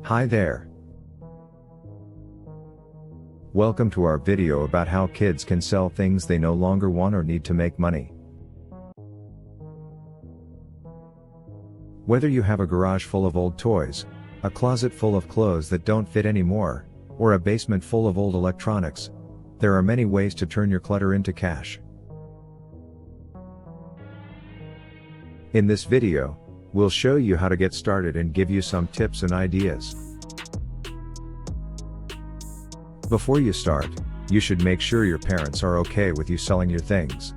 Hi there. Welcome to our video about how kids can sell things they no longer want or need to make money. Whether you have a garage full of old toys, a closet full of clothes that don't fit anymore, or a basement full of old electronics, there are many ways to turn your clutter into cash. In this video, we'll show you how to get started and give you some tips and ideas. Before you start, you should make sure your parents are okay with you selling your things.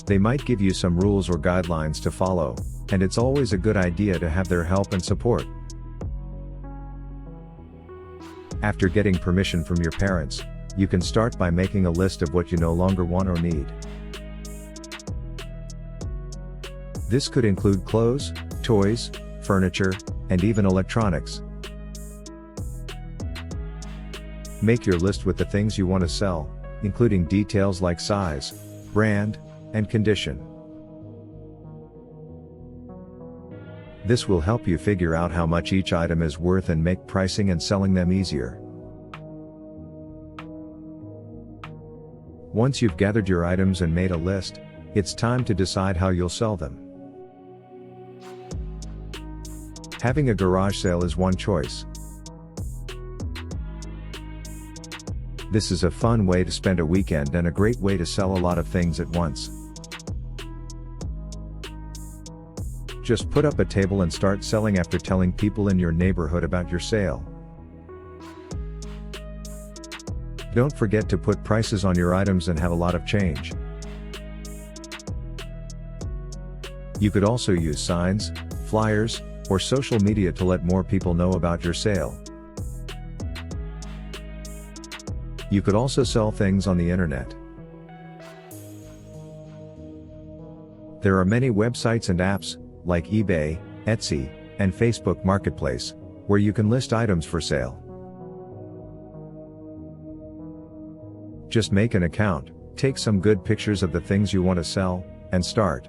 They might give you some rules or guidelines to follow, and it's always a good idea to have their help and support. After getting permission from your parents, you can start by making a list of what you no longer want or need. This could include clothes, toys, furniture, and even electronics. Make your list with the things you want to sell, including details like size, brand, and condition. This will help you figure out how much each item is worth and make pricing and selling them easier. Once you've gathered your items and made a list, it's time to decide how you'll sell them. Having a garage sale is one choice. This is a fun way to spend a weekend and a great way to sell a lot of things at once. Just put up a table and start selling after telling people in your neighborhood about your sale. Don't forget to put prices on your items and have a lot of change. You could also use signs, flyers, or social media to let more people know about your sale. You could also sell things on the internet. There are many websites and apps, like eBay, Etsy, and Facebook Marketplace, where you can list items for sale. Just make an account, take some good pictures of the things you want to sell, and start.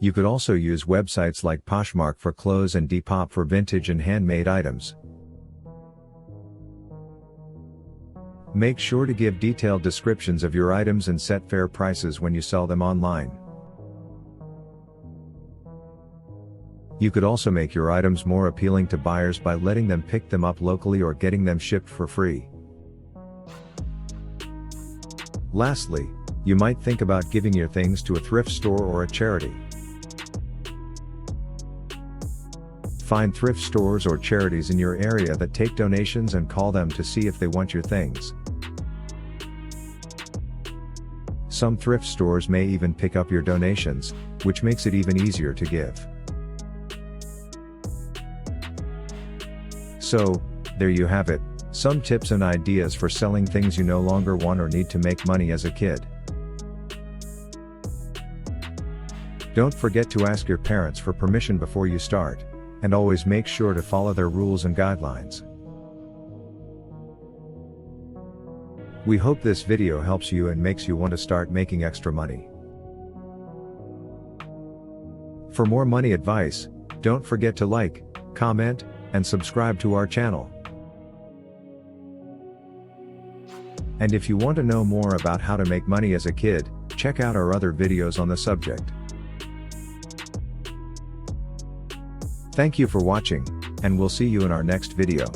You could also use websites like Poshmark for clothes and Depop for vintage and handmade items. Make sure to give detailed descriptions of your items and set fair prices when you sell them online. You could also make your items more appealing to buyers by letting them pick them up locally or getting them shipped for free. Lastly, you might think about giving your things to a thrift store or a charity. Find thrift stores or charities in your area that take donations and call them to see if they want your things. Some thrift stores may even pick up your donations, which makes it even easier to give. So, there you have it, some tips and ideas for selling things you no longer want or need to make money as a kid. Don't forget to ask your parents for permission before you start, and always make sure to follow their rules and guidelines. We hope this video helps you and makes you want to start making extra money. For more money advice, don't forget to like, comment, and subscribe to our channel. And if you want to know more about how to make money as a kid, check out our other videos on the subject. Thank you for watching, and we'll see you in our next video.